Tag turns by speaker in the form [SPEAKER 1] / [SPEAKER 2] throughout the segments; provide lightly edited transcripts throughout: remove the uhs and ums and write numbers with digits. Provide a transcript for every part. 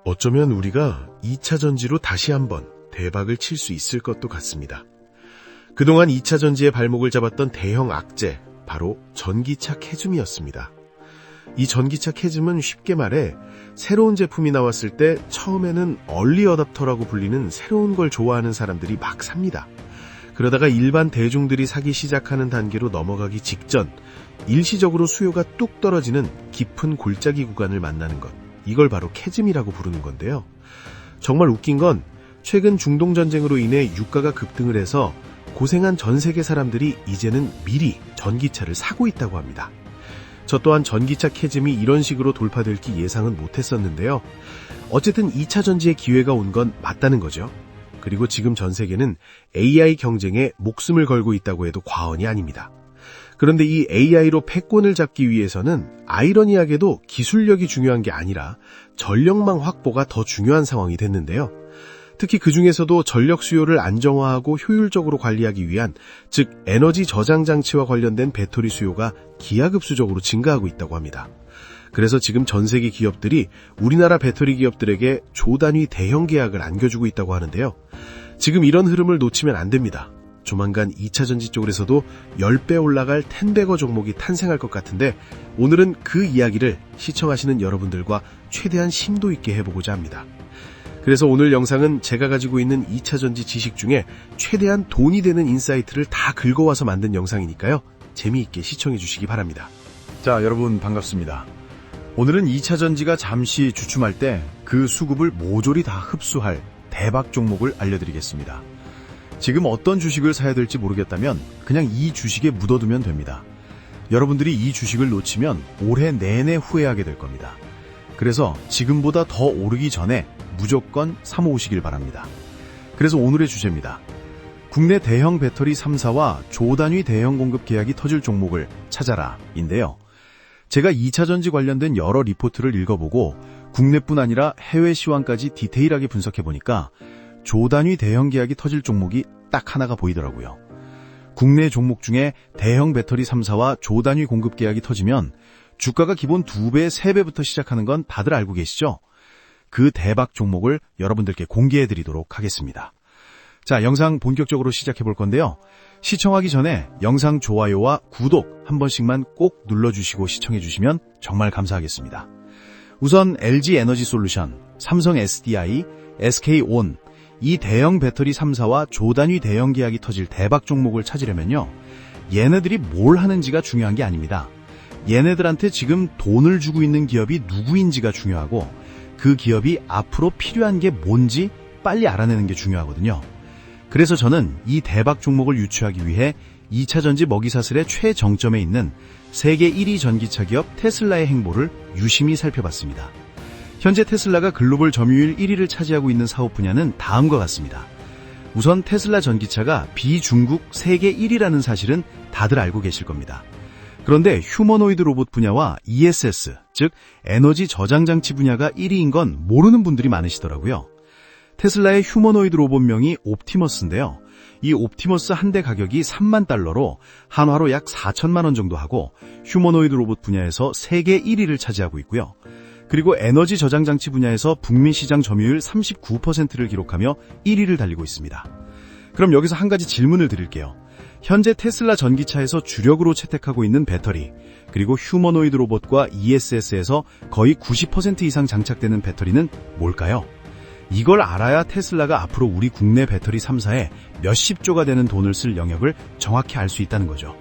[SPEAKER 1] 어쩌면 우리가 2차 전지로 다시 한번 대박을 칠 수 있을 것도 같습니다. 그동안 2차 전지의 발목을 잡았던 대형 악재, 바로 전기차 캐즘이었습니다. 이 전기차 캐즘은 쉽게 말해 새로운 제품이 나왔을 때 처음에는 얼리 어답터라고 불리는 새로운 걸 좋아하는 사람들이 막 삽니다. 그러다가 일반 대중들이 사기 시작하는 단계로 넘어가기 직전 일시적으로 수요가 뚝 떨어지는 깊은 골짜기 구간을 만나는 것, 이걸 바로 캐즘이라고 부르는 건데요. 정말 웃긴 건 최근 중동전쟁으로 인해 유가가 급등을 해서 고생한 전 세계 사람들이 이제는 미리 전기차를 사고 있다고 합니다. 저 또한 전기차 캐즘이 이런 식으로 돌파될지 예상은 못했었는데요. 어쨌든 2차 전지의 기회가 온 건 맞다는 거죠. 그리고 지금 전 세계는 AI 경쟁에 목숨을 걸고 있다고 해도 과언이 아닙니다. 그런데 이 AI로 패권을 잡기 위해서는 아이러니하게도 기술력이 중요한 게 아니라 전력망 확보가 더 중요한 상황이 됐는데요. 특히 그 중에서도 전력 수요를 안정화하고 효율적으로 관리하기 위한, 즉 에너지 저장 장치와 관련된 배터리 수요가 기하급수적으로 증가하고 있다고 합니다. 그래서 지금 전 세계 기업들이 우리나라 배터리 기업들에게 조 단위 대형 계약을 안겨주고 있다고 하는데요. 지금 이런 흐름을 놓치면 안 됩니다. 조만간 2차 전지 쪽에서도 10배 올라갈 텐베거 종목이 탄생할 것 같은데, 오늘은 그 이야기를 시청하시는 여러분들과 최대한 심도 있게 해보고자 합니다. 그래서 오늘 영상은 제가 가지고 있는 2차 전지 지식 중에 최대한 돈이 되는 인사이트를 다 긁어와서 만든 영상이니까요. 재미있게 시청해 주시기 바랍니다.
[SPEAKER 2] 자, 여러분 반갑습니다. 오늘은 2차 전지가 잠시 주춤할 때 그 수급을 모조리 다 흡수할 대박 종목을 알려드리겠습니다. 지금 어떤 주식을 사야 될지 모르겠다면 그냥 이 주식에 묻어두면 됩니다. 여러분들이 이 주식을 놓치면 올해 내내 후회하게 될 겁니다. 그래서 지금보다 더 오르기 전에 무조건 사모으시길 바랍니다. 그래서 오늘의 주제입니다. 국내 대형 배터리 3사와 조 단위 대형 공급 계약이 터질 종목을 찾아라 인데요. 제가 2차 전지 관련된 여러 리포트를 읽어보고 국내뿐 아니라 해외 시황까지 디테일하게 분석해보니까 조 단위 대형 계약이 터질 종목이 딱 하나가 보이더라고요. 국내 종목 중에 대형 배터리 3사와 조 단위 공급 계약이 터지면 주가가 기본 2배, 3배부터 시작하는 건 다들 알고 계시죠? 그 대박 종목을 여러분들께 공개해드리도록 하겠습니다. 자, 영상 본격적으로 시작해볼 건데요. 시청하기 전에 영상 좋아요와 구독 한 번씩만 꼭 눌러주시고 시청해주시면 정말 감사하겠습니다. 우선 LG 에너지 솔루션, 삼성 SDI, SK온, 이 대형 배터리 3사와 조 단위 대형 계약이 터질 대박 종목을 찾으려면요. 얘네들이 뭘 하는지가 중요한 게 아닙니다. 얘네들한테 지금 돈을 주고 있는 기업이 누구인지가 중요하고, 그 기업이 앞으로 필요한 게 뭔지 빨리 알아내는 게 중요하거든요. 그래서 저는 이 대박 종목을 유추하기 위해 2차 전지 먹이사슬의 최정점에 있는 세계 1위 전기차 기업 테슬라의 행보를 유심히 살펴봤습니다. 현재 테슬라가 글로벌 점유율 1위를 차지하고 있는 사업 분야는 다음과 같습니다. 우선 테슬라 전기차가 비중국 세계 1위라는 사실은 다들 알고 계실 겁니다. 그런데 휴머노이드 로봇 분야와 ESS, 즉 에너지 저장 장치 분야가 1위인 건 모르는 분들이 많으시더라고요. 테슬라의 휴머노이드 로봇명이 옵티머스인데요. 이 옵티머스 한 대 가격이 3만 달러로 한화로 약 4천만 원 정도 하고 휴머노이드 로봇 분야에서 세계 1위를 차지하고 있고요. 그리고 에너지 저장 장치 분야에서 북미 시장 점유율 39%를 기록하며 1위를 달리고 있습니다. 그럼 여기서 한 가지 질문을 드릴게요. 현재 테슬라 전기차에서 주력으로 채택하고 있는 배터리, 그리고 휴머노이드 로봇과 ESS에서 거의 90% 이상 장착되는 배터리는 뭘까요? 이걸 알아야 테슬라가 앞으로 우리 국내 배터리 3사에 몇십조가 되는 돈을 쓸 영역을 정확히 알 수 있다는 거죠.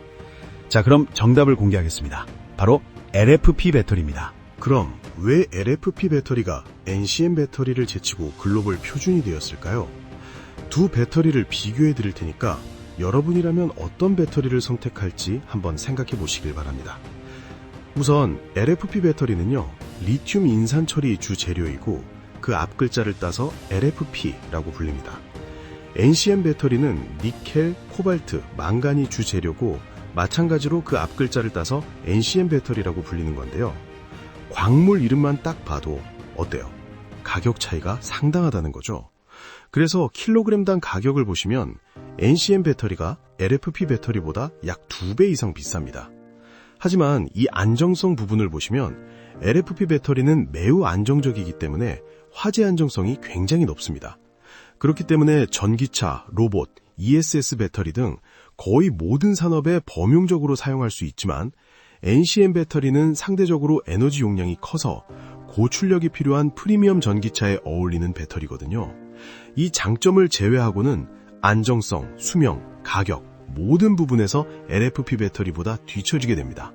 [SPEAKER 2] 자, 그럼 정답을 공개하겠습니다. 바로 LFP 배터리입니다.
[SPEAKER 1] 그럼 왜 LFP 배터리가 NCM 배터리를 제치고 글로벌 표준이 되었을까요? 두 배터리를 비교해 드릴 테니까 여러분이라면 어떤 배터리를 선택할지 한번 생각해 보시길 바랍니다. 우선 LFP 배터리는요, 리튬 인산 처리 주 재료이고 그 앞 글자를 따서 LFP라고 불립니다. NCM 배터리는 니켈, 코발트, 망간이 주 재료고 마찬가지로 그 앞 글자를 따서 NCM 배터리라고 불리는 건데요. 광물 이름만 딱 봐도 어때요? 가격 차이가 상당하다는 거죠. 그래서 킬로그램당 가격을 보시면 NCM 배터리가 LFP 배터리보다 약 2배 이상 비쌉니다. 하지만 이 안정성 부분을 보시면 LFP 배터리는 매우 안정적이기 때문에 화재 안정성이 굉장히 높습니다. 그렇기 때문에 전기차, 로봇, ESS 배터리 등 거의 모든 산업에 범용적으로 사용할 수 있지만 NCM 배터리는 상대적으로 에너지 용량이 커서 고출력이 필요한 프리미엄 전기차에 어울리는 배터리거든요. 이 장점을 제외하고는 안정성, 수명, 가격 모든 부분에서 LFP 배터리보다 뒤처지게 됩니다.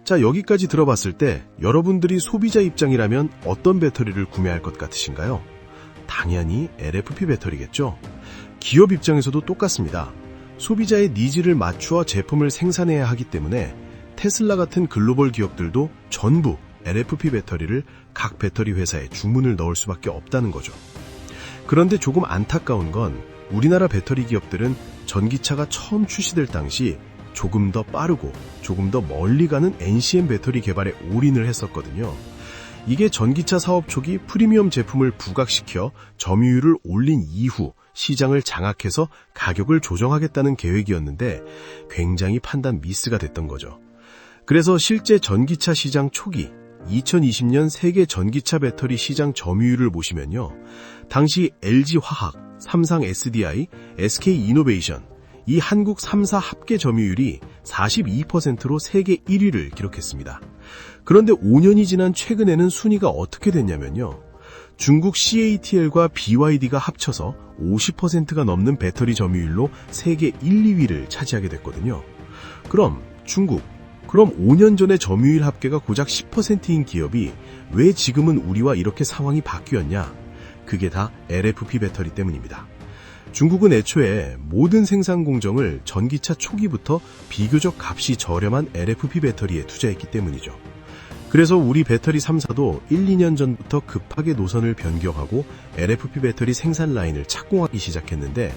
[SPEAKER 1] 자, 여기까지 들어봤을 때 여러분들이 소비자 입장이라면 어떤 배터리를 구매할 것 같으신가요? 당연히 LFP 배터리겠죠. 기업 입장에서도 똑같습니다. 소비자의 니즈를 맞추어 제품을 생산해야 하기 때문에 테슬라 같은 글로벌 기업들도 전부 LFP 배터리를 각 배터리 회사에 주문을 넣을 수밖에 없다는 거죠. 그런데 조금 안타까운 건 우리나라 배터리 기업들은 전기차가 처음 출시될 당시 조금 더 빠르고 조금 더 멀리 가는 NCM 배터리 개발에 올인을 했었거든요. 이게 전기차 사업 초기 프리미엄 제품을 부각시켜 점유율을 올린 이후 시장을 장악해서 가격을 조정하겠다는 계획이었는데 굉장히 판단 미스가 됐던 거죠. 그래서 실제 전기차 시장 초기 2020년 세계 전기차 배터리 시장 점유율을 보시면요. 당시 LG화학, 삼성 SDI, SK이노베이션 이 한국 3사 합계 점유율이 42%로 세계 1위를 기록했습니다. 그런데 5년이 지난 최근에는 순위가 어떻게 됐냐면요. 중국 CATL과 BYD가 합쳐서 50%가 넘는 배터리 점유율로 세계 1, 2위를 차지하게 됐거든요. 그럼 중국, 그럼 5년 전에 점유율 합계가 고작 10%인 기업이 왜 지금은 우리와 이렇게 상황이 바뀌었냐? 그게 다 LFP 배터리 때문입니다. 중국은 애초에 모든 생산 공정을 전기차 초기부터 비교적 값이 저렴한 LFP 배터리에 투자했기 때문이죠. 그래서 우리 배터리 3사도 1, 2년 전부터 급하게 노선을 변경하고 LFP 배터리 생산 라인을 착공하기 시작했는데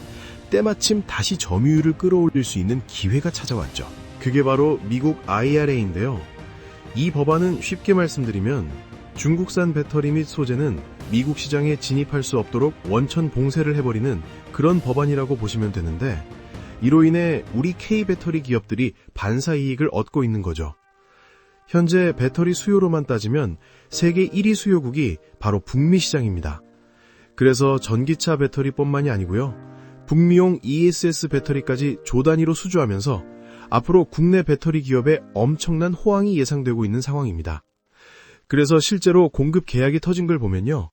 [SPEAKER 1] 때마침 다시 점유율을 끌어올릴 수 있는 기회가 찾아왔죠. 그게 바로 미국 IRA인데요. 이 법안은 쉽게 말씀드리면 중국산 배터리 및 소재는 미국 시장에 진입할 수 없도록 원천 봉쇄를 해버리는 그런 법안이라고 보시면 되는데 이로 인해 우리 K배터리 기업들이 반사 이익을 얻고 있는 거죠. 현재 배터리 수요로만 따지면 세계 1위 수요국이 바로 북미 시장입니다. 그래서 전기차 배터리뿐만이 아니고요. 북미용 ESS 배터리까지 조 단위로 수주하면서 앞으로 국내 배터리 기업에 엄청난 호황이 예상되고 있는 상황입니다. 그래서 실제로 공급 계약이 터진 걸 보면요.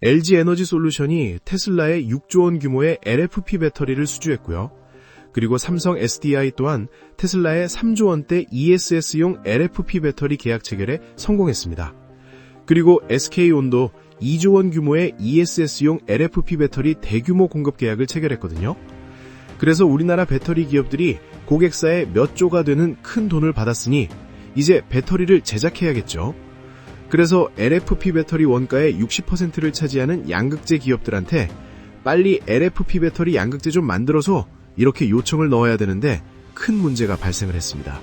[SPEAKER 1] LG 에너지 솔루션이 테슬라의 6조 원 규모의 LFP 배터리를 수주했고요. 그리고 삼성 SDI 또한 테슬라의 3조 원대 ESS용 LFP 배터리 계약 체결에 성공했습니다. 그리고 SK온도 2조 원 규모의 ESS용 LFP 배터리 대규모 공급 계약을 체결했거든요. 그래서 우리나라 배터리 기업들이 고객사에 몇 조가 되는 큰 돈을 받았으니 이제 배터리를 제작해야겠죠. 그래서 LFP 배터리 원가의 60%를 차지하는 양극재 기업들한테 빨리 LFP 배터리 양극재 좀 만들어서 이렇게 요청을 넣어야 되는데 큰 문제가 발생을 했습니다.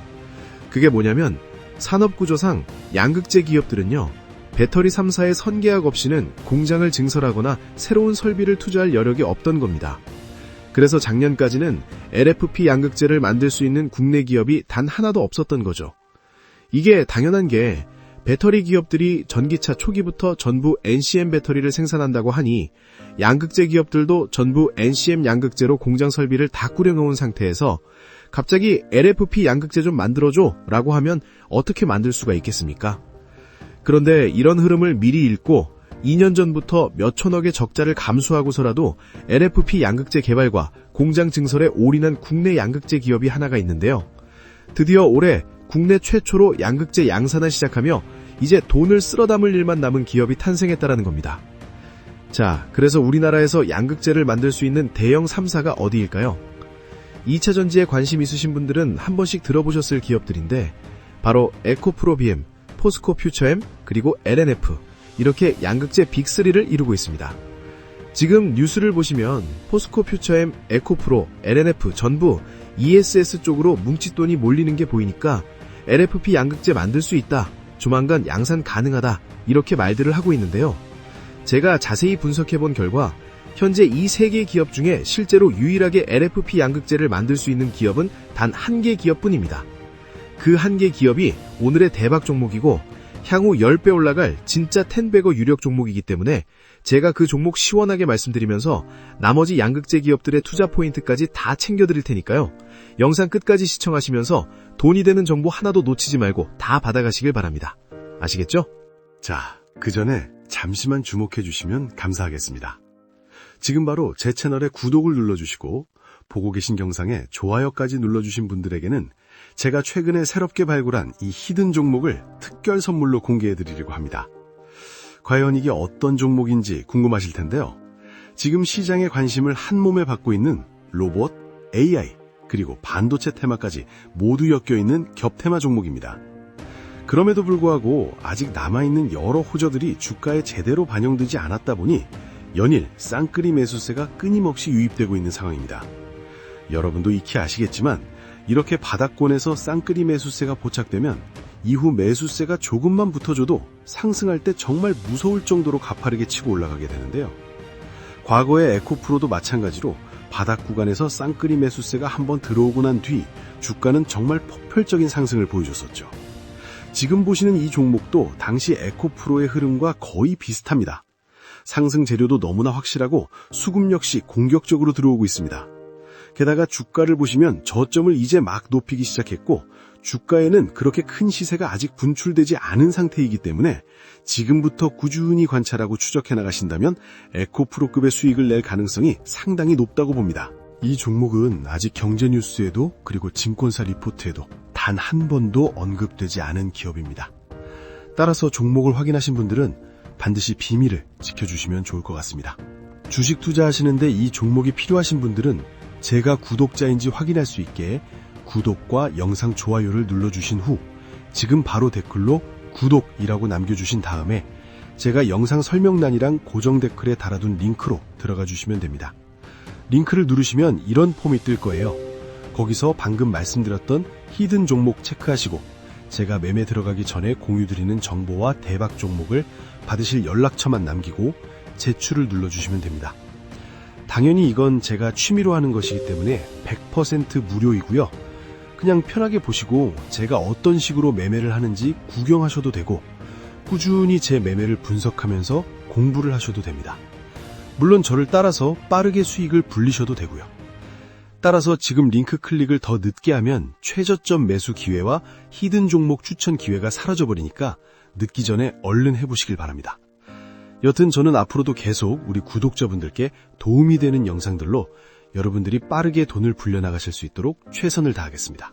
[SPEAKER 1] 그게 뭐냐면 산업구조상 양극재 기업들은요. 배터리 3사의 선계약 없이는 공장을 증설하거나 새로운 설비를 투자할 여력이 없던 겁니다. 그래서 작년까지는 LFP 양극재를 만들 수 있는 국내 기업이 단 하나도 없었던 거죠. 이게 당연한 게 배터리 기업들이 전기차 초기부터 전부 NCM 배터리를 생산한다고 하니 양극재 기업들도 전부 NCM 양극재로 공장 설비를 다 꾸려놓은 상태에서 갑자기 LFP 양극재 좀 만들어줘 라고 하면 어떻게 만들 수가 있겠습니까? 그런데 이런 흐름을 미리 읽고 2년 전부터 몇 천억의 적자를 감수하고서라도 LFP 양극재 개발과 공장 증설에 올인한 국내 양극재 기업이 하나가 있는데요. 드디어 올해 국내 최초로 양극재 양산을 시작하며 이제 돈을 쓸어 담을 일만 남은 기업이 탄생했다라는 겁니다. 자, 그래서 우리나라에서 양극재를 만들 수 있는 대형 3사가 어디일까요? 2차 전지에 관심 있으신 분들은 한 번씩 들어보셨을 기업들인데 바로 에코프로비엠, 포스코 퓨처엠, 그리고 LNF 이렇게 양극재 빅3를 이루고 있습니다. 지금 뉴스를 보시면 포스코 퓨처엠, 에코프로, LNF 전부 ESS 쪽으로 뭉칫돈이 몰리는 게 보이니까 LFP 양극재 만들 수 있다, 조만간 양산 가능하다 이렇게 말들을 하고 있는데요. 제가 자세히 분석해본 결과 현재 이 3개 기업 중에 실제로 유일하게 LFP 양극재를 만들 수 있는 기업은 단 1개 기업뿐입니다. 그 1개 기업이 오늘의 대박 종목이고
[SPEAKER 3] 향후 10배 올라갈 진짜 텐베거 유력 종목이기 때문에 제가 그 종목 시원하게 말씀드리면서 나머지 양극재 기업들의 투자 포인트까지 다 챙겨드릴 테니까요. 영상 끝까지 시청하시면서 돈이 되는 정보 하나도 놓치지 말고 다 받아가시길 바랍니다. 아시겠죠?
[SPEAKER 1] 자, 그 전에 잠시만 주목해 주시면 감사하겠습니다. 지금 바로 제 채널에 구독을 눌러주시고 보고 계신 영상에 좋아요까지 눌러주신 분들에게는 제가 최근에 새롭게 발굴한 이 히든 종목을 특별 선물로 공개해드리려고 합니다. 과연 이게 어떤 종목인지 궁금하실 텐데요. 지금 시장의 관심을 한 몸에 받고 있는 로봇, AI, 그리고 반도체 테마까지 모두 엮여있는 겹테마 종목입니다. 그럼에도 불구하고 아직 남아있는 여러 호재들이 주가에 제대로 반영되지 않았다 보니 연일 쌍끌이 매수세가 끊임없이 유입되고 있는 상황입니다. 여러분도 익히 아시겠지만 이렇게 바닥권에서 쌍끌이 매수세가 포착되면 이후 매수세가 조금만 붙어줘도 상승할 때 정말 무서울 정도로 가파르게 치고 올라가게 되는데요. 과거의 에코프로도 마찬가지로 바닥 구간에서 쌍끌이 매수세가 한번 들어오고 난 뒤 주가는 정말 폭발적인 상승을 보여줬었죠. 지금 보시는 이 종목도 당시 에코프로의 흐름과 거의 비슷합니다. 상승 재료도 너무나 확실하고 수급 역시 공격적으로 들어오고 있습니다. 게다가 주가를 보시면 저점을 이제 막 높이기 시작했고 주가에는 그렇게 큰 시세가 아직 분출되지 않은 상태이기 때문에 지금부터 꾸준히 관찰하고 추적해 나가신다면 에코프로급의 수익을 낼 가능성이 상당히 높다고 봅니다. 이 종목은 아직 경제 뉴스에도 그리고 증권사 리포트에도 단 한 번도 언급되지 않은 기업입니다. 따라서 종목을 확인하신 분들은 반드시 비밀을 지켜주시면 좋을 것 같습니다. 주식 투자하시는데 이 종목이 필요하신 분들은 제가 구독자인지 확인할 수 있게 구독과 영상 좋아요를 눌러주신 후 지금 바로 댓글로 구독이라고 남겨주신 다음에 제가 영상 설명란이랑 고정 댓글에 달아둔 링크로 들어가 주시면 됩니다. 링크를 누르시면 이런 폼이 뜰 거예요. 거기서 방금 말씀드렸던 히든 종목 체크하시고 제가 매매 들어가기 전에 공유드리는 정보와 대박 종목을 받으실 연락처만 남기고 제출을 눌러주시면 됩니다. 당연히 이건 제가 취미로 하는 것이기 때문에 100% 무료이고요. 그냥 편하게 보시고 제가 어떤 식으로 매매를 하는지 구경하셔도 되고 꾸준히 제 매매를 분석하면서 공부를 하셔도 됩니다. 물론 저를 따라서 빠르게 수익을 불리셔도 되고요. 따라서 지금 링크 클릭을 더 늦게 하면 최저점 매수 기회와 히든 종목 추천 기회가 사라져버리니까 늦기 전에 얼른 해보시길 바랍니다. 여튼 저는 앞으로도 계속 우리 구독자분들께 도움이 되는 영상들로 여러분들이 빠르게 돈을 불려나가실 수 있도록 최선을 다하겠습니다.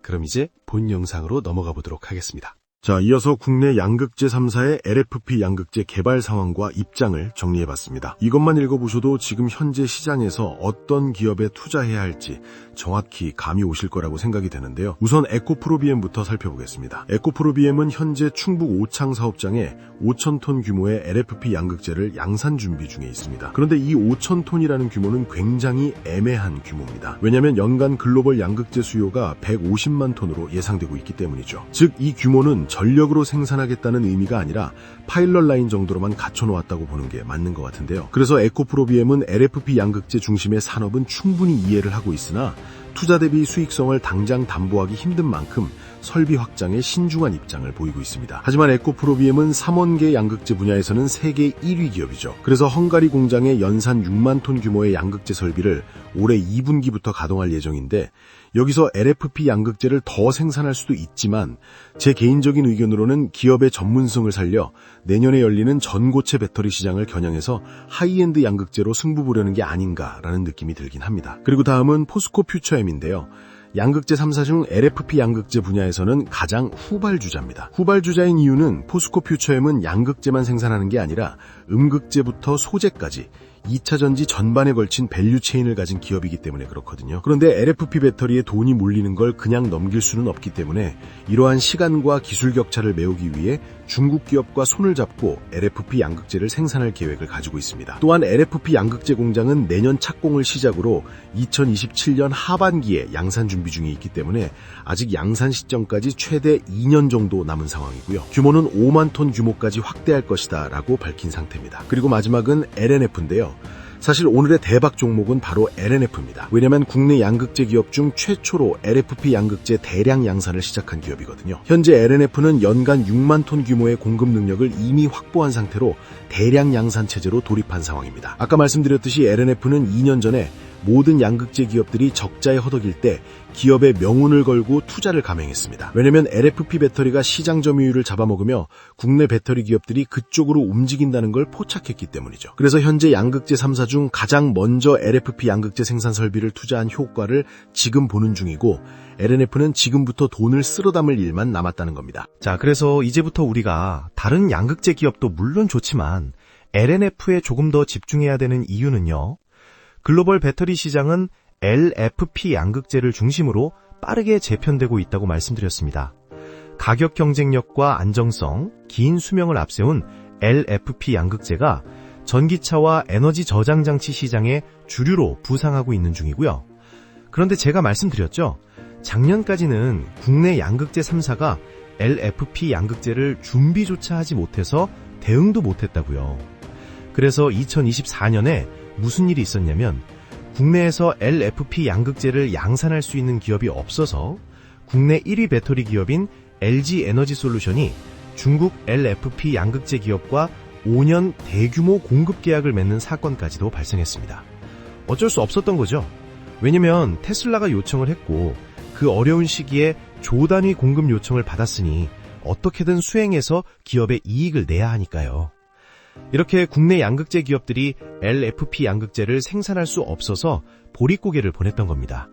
[SPEAKER 1] 그럼 이제 본 영상으로 넘어가 보도록 하겠습니다. 자, 이어서 국내 양극재 3사의 LFP 양극재 개발 상황과 입장을 정리해봤습니다. 이것만 읽어보셔도 지금 현재 시장에서 어떤 기업에 투자해야 할지 정확히 감이 오실 거라고 생각이 되는데요. 우선 에코프로비엠부터 살펴보겠습니다. 에코프로비엠은 현재 충북 오창 사업장에 5,000톤 규모의 LFP 양극재를 양산 준비 중에 있습니다. 그런데 이 5,000톤이라는 규모는 굉장히 애매한 규모입니다. 왜냐하면 연간 글로벌 양극재 수요가 150만 톤으로 예상되고 있기 때문이죠. 즉, 이 규모는 전력으로 생산하겠다는 의미가 아니라 파일럿 라인 정도로만 갖춰놓았다고 보는 게 맞는 것 같은데요. 그래서 에코프로비엠은 LFP 양극재 중심의 산업은 충분히 이해를 하고 있으나 투자 대비 수익성을 당장 담보하기 힘든 만큼 설비 확장에 신중한 입장을 보이고 있습니다. 하지만 에코프로비엠은 3원계 양극재 분야에서는 세계 1위 기업이죠. 그래서 헝가리 공장에 연산 6만 톤 규모의 양극재 설비를 올해 2분기부터 가동할 예정인데 여기서 LFP 양극재를 더 생산할 수도 있지만 제 개인적인 의견으로는 기업의 전문성을 살려 내년에 열리는 전고체 배터리 시장을 겨냥해서 하이엔드 양극재로 승부 보려는 게 아닌가라는 느낌이 들긴 합니다. 그리고 다음은 포스코 퓨처엠인데요. 양극재 3사 중 LFP 양극재 분야에서는 가장 후발주자입니다. 후발주자인 이유는 포스코 퓨처엠은 양극재만 생산하는 게 아니라 음극재부터 소재까지 2차 전지 전반에 걸친 밸류 체인을 가진 기업이기 때문에 그렇거든요. 그런데 LFP 배터리에 돈이 몰리는 걸 그냥 넘길 수는 없기 때문에 이러한 시간과 기술 격차를 메우기 위해 중국 기업과 손을 잡고 LFP 양극재를 생산할 계획을 가지고 있습니다. 또한 LFP 양극재 공장은 내년 착공을 시작으로 2027년 하반기에 양산 준비 중에 있기 때문에 아직 양산 시점까지 최대 2년 정도 남은 상황이고요. 규모는 5만 톤 규모까지 확대할 것이다 라고 밝힌 상태입니다. 그리고 마지막은 LNF인데요. 사실 오늘의 대박 종목은 바로 LNF입니다. 왜냐면 국내 양극재 기업 중 최초로 LFP 양극재 대량 양산을 시작한 기업이거든요. 현재 LNF는 연간 6만 톤 규모의 공급 능력을 이미 확보한 상태로 대량 양산 체제로 돌입한 상황입니다. 아까 말씀드렸듯이 LNF는 2년 전에 모든 양극재 기업들이 적자에 허덕일 때 기업의 명운을 걸고 투자를 감행했습니다. 왜냐면 LFP 배터리가 시장 점유율을 잡아먹으며 국내 배터리 기업들이 그쪽으로 움직인다는 걸 포착했기 때문이죠. 그래서 현재 양극재 3사 중 가장 먼저 LFP 양극재 생산 설비를 투자한 효과를 지금 보는 중이고 LNF는 지금부터 돈을 쓸어 담을 일만 남았다는 겁니다.
[SPEAKER 2] 자, 그래서 이제부터 우리가 다른 양극재 기업도 물론 좋지만 LNF에 조금 더 집중해야 되는 이유는요. 글로벌 배터리 시장은 LFP 양극재를 중심으로 빠르게 재편되고 있다고 말씀드렸습니다. 가격 경쟁력과 안정성, 긴 수명을 앞세운 LFP 양극재가 전기차와 에너지 저장 장치 시장의 주류로 부상하고 있는 중이고요. 그런데 제가 말씀드렸죠. 작년까지는 국내 양극재 3사가 LFP 양극재를 준비조차 하지 못해서 대응도 못했다고요. 그래서 2024년에 무슨 일이 있었냐면 국내에서 LFP 양극재를 양산할 수 있는 기업이 없어서 국내 1위 배터리 기업인 LG 에너지 솔루션이 중국 LFP 양극재 기업과 5년 대규모 공급 계약을 맺는 사건까지도 발생했습니다. 어쩔 수 없었던 거죠. 왜냐면 테슬라가 요청을 했고 그 어려운 시기에 조 단위 공급 요청을 받았으니 어떻게든 수행해서 기업의 이익을 내야 하니까요. 이렇게 국내 양극재 기업들이 LFP 양극재를 생산할 수 없어서 보릿고개를 보냈던 겁니다.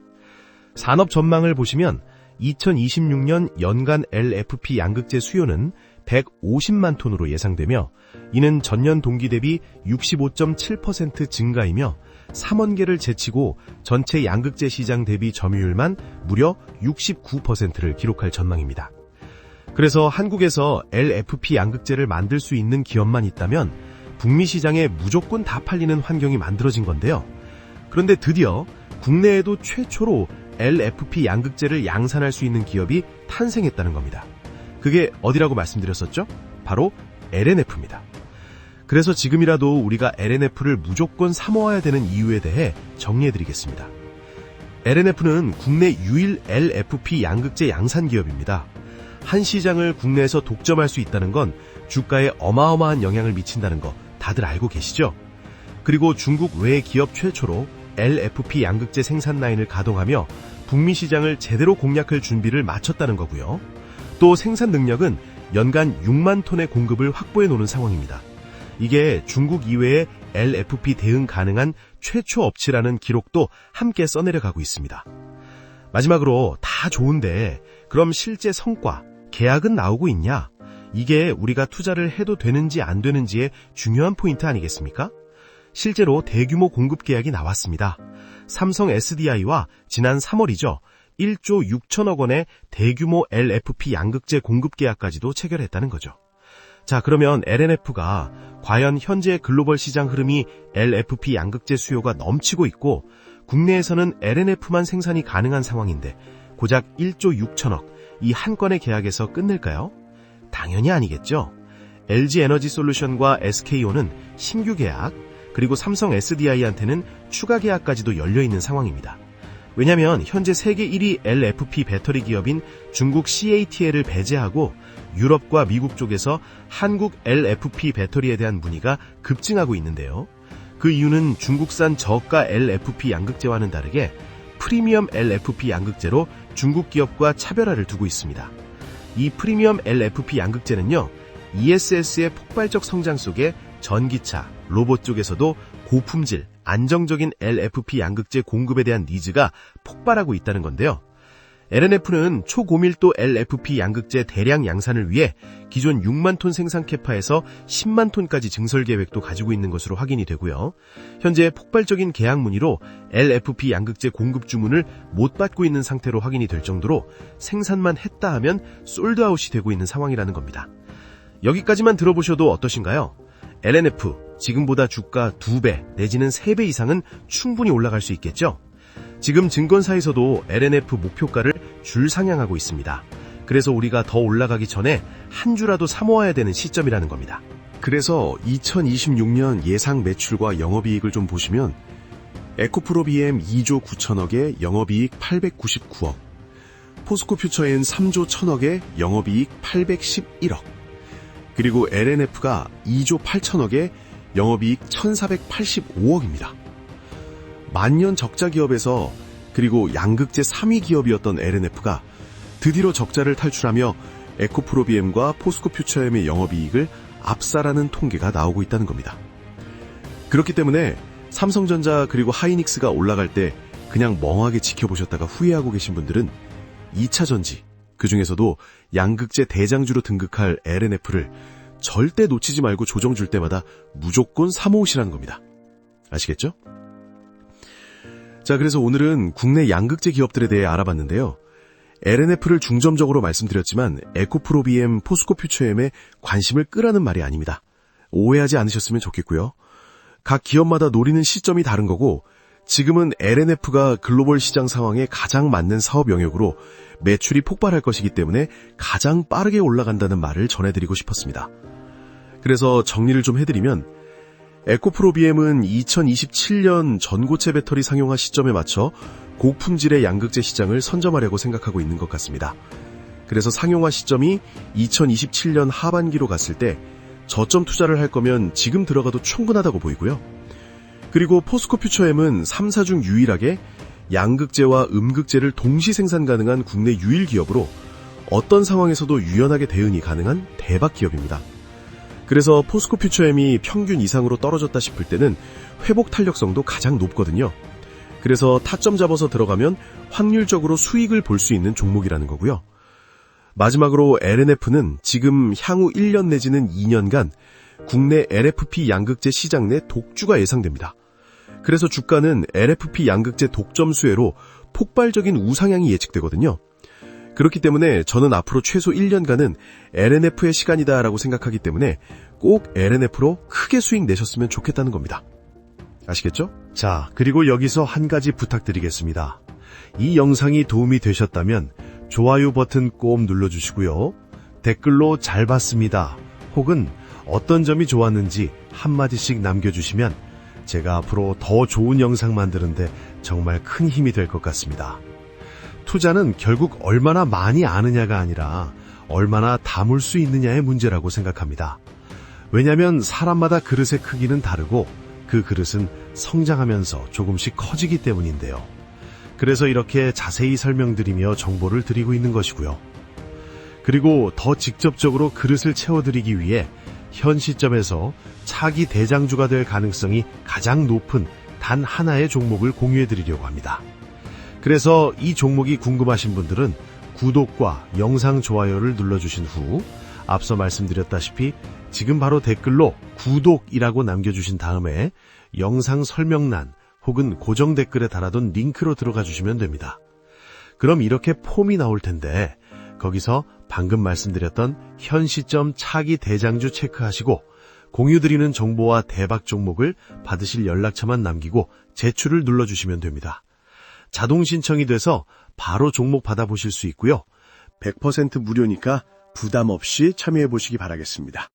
[SPEAKER 2] 산업 전망을 보시면 2026년 연간 LFP 양극재 수요는 150만 톤으로 예상되며 이는 전년 동기 대비 65.7% 증가이며 3원 개를 제치고 전체 양극재 시장 대비 점유율만 무려 69%를 기록할 전망입니다. 그래서 한국에서 LFP 양극재를 만들 수 있는 기업만 있다면 북미 시장에 무조건 다 팔리는 환경이 만들어진 건데요. 그런데 드디어 국내에도 최초로 LFP 양극재를 양산할 수 있는 기업이 탄생했다는 겁니다. 그게 어디라고 말씀드렸었죠? 바로 LNF입니다. 그래서 지금이라도 우리가 LNF를 무조건 사모아야 되는 이유에 대해 정리해드리겠습니다. LNF는 국내 유일 LFP 양극재 양산 기업입니다. 한 시장을 국내에서 독점할 수 있다는 건 주가에 어마어마한 영향을 미친다는 거 다들 알고 계시죠? 그리고 중국 외 기업 최초로 LFP 양극재 생산 라인을 가동하며 북미 시장을 제대로 공략할 준비를 마쳤다는 거고요. 또 생산 능력은 연간 6만 톤의 공급을 확보해 놓는 상황입니다. 이게 중국 이외에 LFP 대응 가능한 최초 업체라는 기록도 함께 써내려가고 있습니다. 마지막으로 다 좋은데 그럼 실제 성과, 계약은 나오고 있냐? 이게 우리가 투자를 해도 되는지 안 되는지의 중요한 포인트 아니겠습니까? 실제로 대규모 공급 계약이 나왔습니다. 삼성 SDI와 지난 3월이죠. 1조 6천억 원의 대규모 LFP 양극재 공급 계약까지도 체결했다는 거죠. 자, 그러면 LNF가 과연 현재 글로벌 시장 흐름이 LFP 양극재 수요가 넘치고 있고 국내에서는 LNF만 생산이 가능한 상황인데 고작 1조 6천억 이 한 건의 계약에서 끝낼까요? 당연히 아니겠죠. LG 에너지 솔루션과 SK온은 신규 계약, 그리고 삼성 SDI한테는 추가 계약까지도 열려있는 상황입니다. 왜냐하면 현재 세계 1위 LFP 배터리 기업인 중국 CATL을 배제하고 유럽과 미국 쪽에서 한국 LFP 배터리에 대한 문의가 급증하고 있는데요. 그 이유는 중국산 저가 LFP 양극재와는 다르게 프리미엄 LFP 양극재로 중국 기업과 차별화를 두고 있습니다. 이 프리미엄 LFP 양극재는요, ESS의 폭발적 성장 속에 전기차, 로봇 쪽에서도 고품질, 안정적인 LFP 양극재 공급에 대한 니즈가 폭발하고 있다는 건데요. LNF는 초고밀도 LFP 양극재 대량 양산을 위해 기존 6만 톤 생산 캐파에서 10만 톤까지 증설 계획도 가지고 있는 것으로 확인이 되고요. 현재 폭발적인 계약 문의로 LFP 양극재 공급 주문을 못 받고 있는 상태로 확인이 될 정도로 생산만 했다 하면 솔드아웃이 되고 있는 상황이라는 겁니다. 여기까지만 들어보셔도 어떠신가요? LNF, 지금보다 주가 2배 내지는 3배 이상은 충분히 올라갈 수 있겠죠? 지금 증권사에서도 LNF 목표가를 줄 상향하고 있습니다. 그래서 우리가 더 올라가기 전에 한 주라도 사모아야 되는 시점이라는 겁니다.
[SPEAKER 1] 그래서 2026년 예상 매출과 영업이익을 좀 보시면 에코프로 BM 2조 9천억에 영업이익 899억, 포스코퓨처엔 3조 1천억에 영업이익 811억, 그리고 LNF가 2조 8천억에 영업이익 1485억입니다. 만년 적자 기업에서 그리고 양극재 3위 기업이었던 LNF가 드디어 적자를 탈출하며 에코프로 BM과 포스코퓨처엠의 영업이익을 압살하는 통계가 나오고 있다는 겁니다. 그렇기 때문에 삼성전자 그리고 하이닉스가 올라갈 때 그냥 멍하게 지켜보셨다가 후회하고 계신 분들은 2차전지, 그중에서도 양극재 대장주로 등극할 LNF를 절대 놓치지 말고 조정 줄 때마다 무조건 사모으시라는 겁니다. 아시겠죠? 자, 그래서 오늘은 국내 양극재 기업들에 대해 알아봤는데요. LNF를 중점적으로 말씀드렸지만 에코프로 BM, 포스코퓨처엠에 관심을 끄라는 말이 아닙니다. 오해하지 않으셨으면 좋겠고요. 각 기업마다 노리는 시점이 다른 거고 지금은 LNF가 글로벌 시장 상황에 가장 맞는 사업 영역으로 매출이 폭발할 것이기 때문에 가장 빠르게 올라간다는 말을 전해드리고 싶었습니다. 그래서 정리를 좀 해드리면 에코프로 BM은 2027년 전고체 배터리 상용화 시점에 맞춰 고품질의 양극재 시장을 선점하려고 생각하고 있는 것 같습니다. 그래서 상용화 시점이 2027년 하반기로 갔을 때 저점 투자를 할 거면 지금 들어가도 충분하다고 보이고요. 그리고 포스코퓨처엠은 3사 중 유일하게 양극재와 음극재를 동시 생산 가능한 국내 유일 기업으로 어떤 상황에서도 유연하게 대응이 가능한 대박 기업입니다. 그래서 포스코퓨처엠이 평균 이상으로 떨어졌다 싶을 때는 회복 탄력성도 가장 높거든요. 그래서 타점 잡아서 들어가면 확률적으로 수익을 볼 수 있는 종목이라는 거고요. 마지막으로 LNF는 지금 향후 1년 내지는 2년간 국내 LFP 양극재 시장 내 독주가 예상됩니다. 그래서 주가는 LFP 양극재 독점 수혜로 폭발적인 우상향이 예측되거든요. 그렇기 때문에 저는 앞으로 최소 1년간은 LNF의 시간이다라고 생각하기 때문에 꼭 LNF로 크게 수익 내셨으면 좋겠다는 겁니다. 아시겠죠?
[SPEAKER 4] 자, 그리고 여기서 한 가지 부탁드리겠습니다. 이 영상이 도움이 되셨다면 좋아요 버튼 꼭 눌러주시고요. 댓글로 잘 봤습니다. 혹은 어떤 점이 좋았는지 한마디씩 남겨주시면 제가 앞으로 더 좋은 영상 만드는데 정말 큰 힘이 될 것 같습니다. 투자는 결국 얼마나 많이 아느냐가 아니라 얼마나 담을 수 있느냐의 문제라고 생각합니다. 왜냐하면 사람마다 그릇의 크기는 다르고 그 그릇은 성장하면서 조금씩 커지기 때문인데요. 그래서 이렇게 자세히 설명드리며 정보를 드리고 있는 것이고요. 그리고 더 직접적으로 그릇을 채워드리기 위해 현 시점에서 차기 대장주가 될 가능성이 가장 높은 단 하나의 종목을 공유해드리려고 합니다. 그래서 이 종목이 궁금하신 분들은 구독과 영상 좋아요를 눌러주신 후 앞서 말씀드렸다시피 지금 바로 댓글로 구독이라고 남겨주신 다음에 영상 설명란 혹은 고정 댓글에 달아둔 링크로 들어가 주시면 됩니다. 그럼 이렇게 폼이 나올 텐데 거기서 방금 말씀드렸던 현 시점 차기 대장주 체크하시고 공유드리는 정보와 대박 종목을 받으실 연락처만 남기고 제출을 눌러주시면 됩니다. 자동 신청이 돼서 바로 종목 받아보실 수 있고요.
[SPEAKER 1] 100% 무료니까 부담 없이 참여해 보시기 바라겠습니다.